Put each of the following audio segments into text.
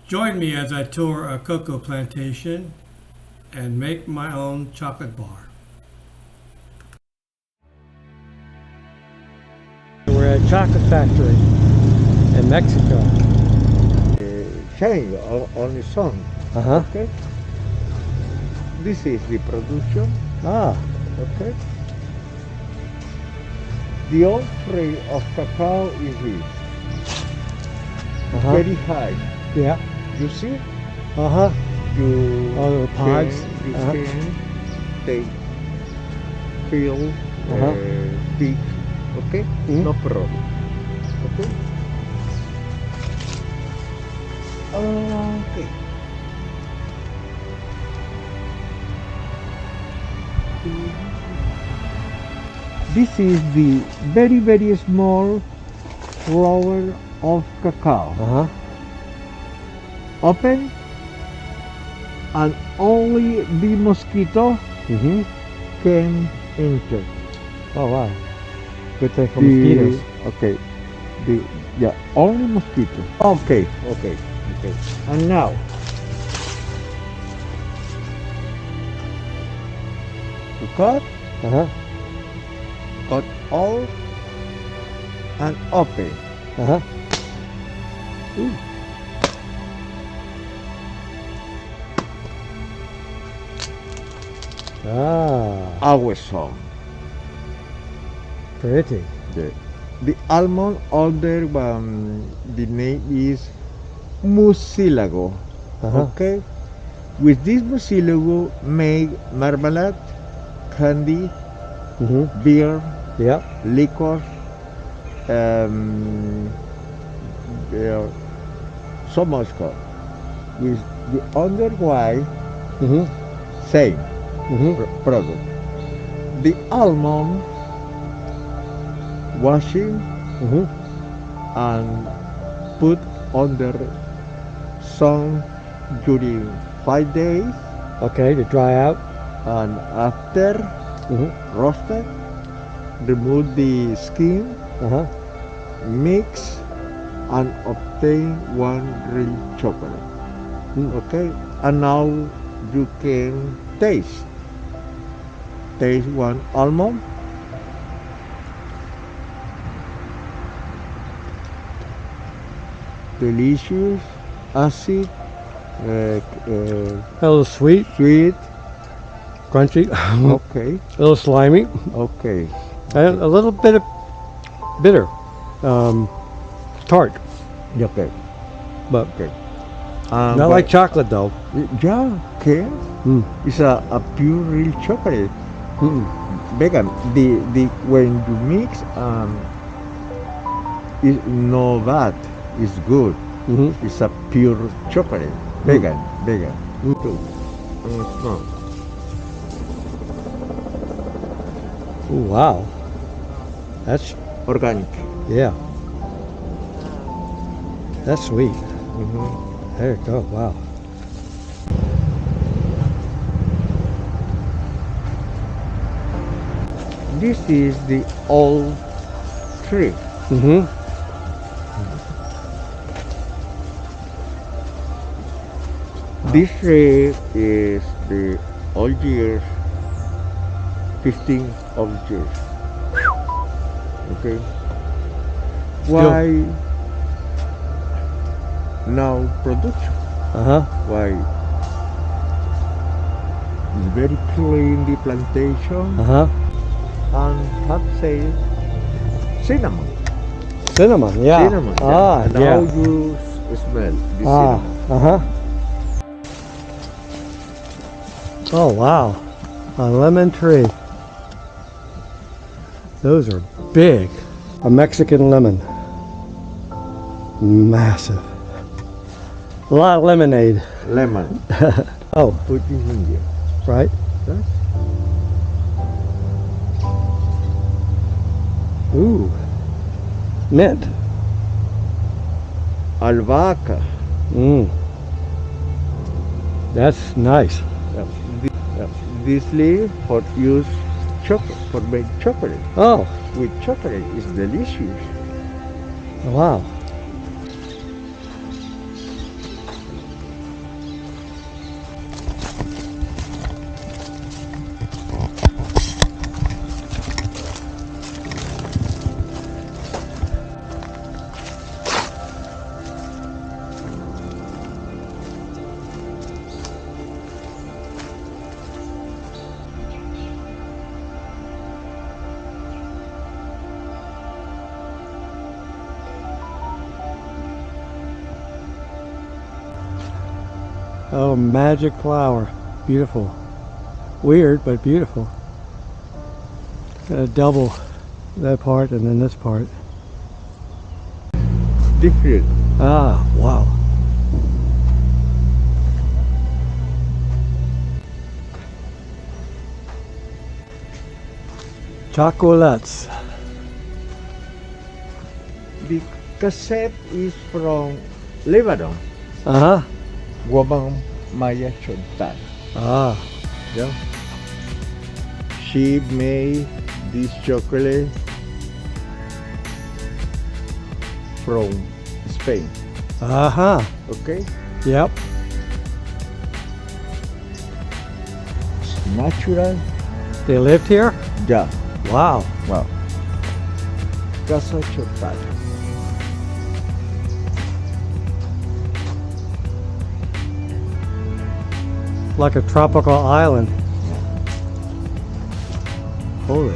Join me as I tour a cocoa plantation and make my own chocolate bar. We're at a chocolate factory in Mexico. Shine on the sun. Okay. This is the production. Okay. The old tree of cacao is this. Very high. Yeah. You see? You You the pods. you can take peel pick. Okay. No problem. Okay. Okay. This is the very small flower of cacao. Open and only the mosquito can enter. Oh wow. Good thing for mosquitoes. Okay. Only mosquito. Okay. And now to cut all and open. Our song. Pretty. The almond order the name is mucilago. Okay. With this mucilago make marmalade, candy, beer, liquor, so much stuff. With the other way, same product. The almond washing and put under sun during 5 days. Okay, to dry out. And after roasted, remove the skin, mix and obtain one real chocolate. Okay, and now you can taste one almond. Delicious, acid, A little sweet, crunchy, okay, a little slimy, okay, and a little bit of bitter, tart, okay, but okay. not like chocolate though. Yeah, okay. It's a pure real chocolate. Vegan. The when you mix it's no bad. It's good. It's a pure chocolate. Vegan. Too. Strong. Ooh, wow, that's Organic. yeah, that's sweet. There you go. Wow. This is the old tree. This tree is the old years, 15 of years. Okay. Why now production? Why it's very clean the plantation and have say cinnamon. Cinnamon, yeah. Cinnamon. Ah, Now yeah. you smell the cinnamon. Oh wow, a lemon tree. Those are big. A Mexican lemon. Massive. A lot of lemonade. Lemon. Oh, Put in here. right. Huh? Ooh. Mint. Albahaca. That's nice. This leaf for use chocolate, for make chocolate. Oh, With chocolate is delicious. wow. Oh, magic flower. Beautiful. Weird, but beautiful. Gotta double that part and then this part. Different. Ah, wow. Chocolates. The cassette is from Lebanon. Uh-huh. Woman Maya Chontan. Ah. Yeah. She made this chocolate from Spain. Uh-huh. Okay? Yep. It's natural. They lived here? Yeah. Wow. Wow. Casa Chontan. Like a tropical island. Holy.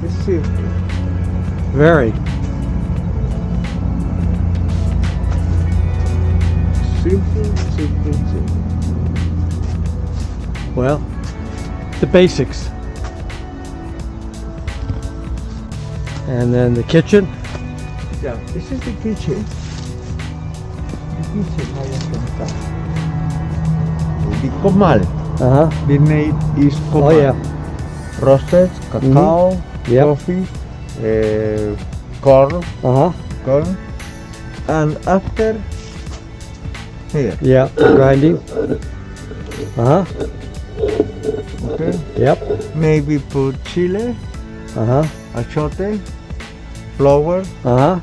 It's simple. Very. Simple. Well, the basics. And then the kitchen. Yeah, this is the kitchen. The kitchen Maya Chontan. The comal. Uh-huh. The name is comal. Oh, yeah. Roasted cacao, Yep. coffee, corn, Uh-huh. and after here, Yeah. Grinding. Uh-huh. okay, Yep. maybe put chile, Uh-huh. achote, flour, Uh-huh.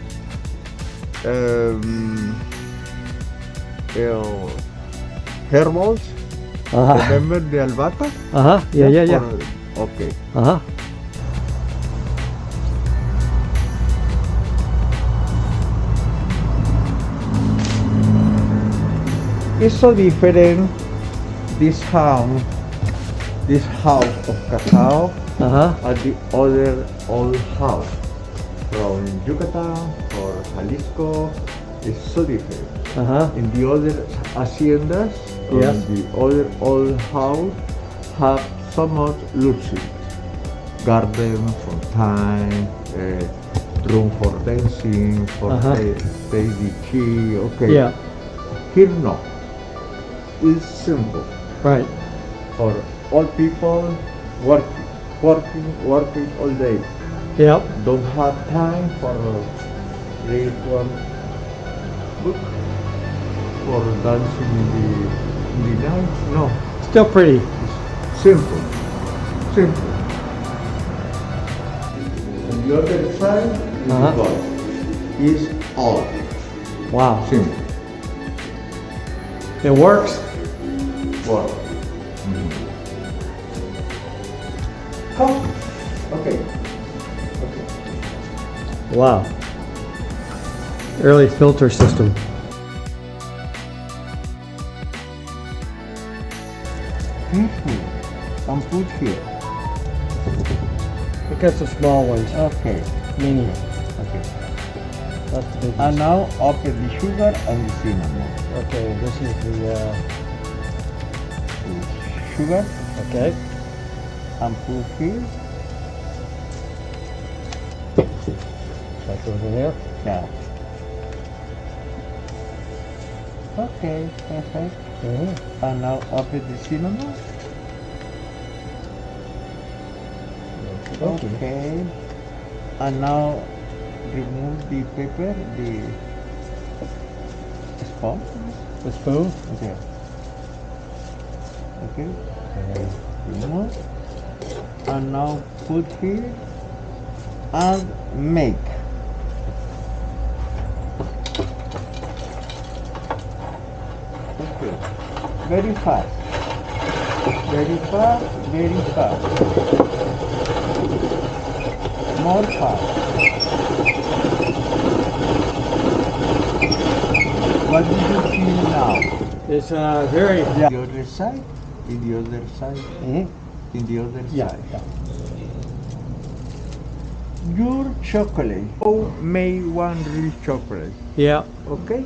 herbals. Uh-huh. Remember the albahaca? Uh-huh. Yeah. Okay. Uh-huh. It's so different. This house of cacao Uh-huh. and the other old house from Yucatan or Jalisco is so different. Uh-huh. In the other haciendas, Yes. the other old house have so much luxury. Garden, fontaine, room for dancing, for Uh-huh. stay the key, okay. Yeah. Here no. It's simple. Right. For all people working all day. Yep. Don't have time for read one book or dancing in the night. No, Still pretty. simple. On the other side is Uh-huh. God. Is all Wow. simple. It works. Wow. Come. Okay. Wow. Early filter system. Here. And put here. Because the small ones. Okay. Mini. Okay. That's the big And now open the sugar and the cinnamon. Okay, this is the, Sugar okay. and put here. That goes in there. Yeah. Okay, perfect. Mm-hmm. And now open the cinnamon. Okay. And now remove the pepper, the spoon. The spoon. Okay. Okay. Remove. And now put here and make. Okay. Very fast. More fast. What do you feel now? It's very. The other side? In the other side? Mm-hmm. In the other Yeah. side. Yeah. your chocolate. Oh, make one real chocolate. Yeah. Okay?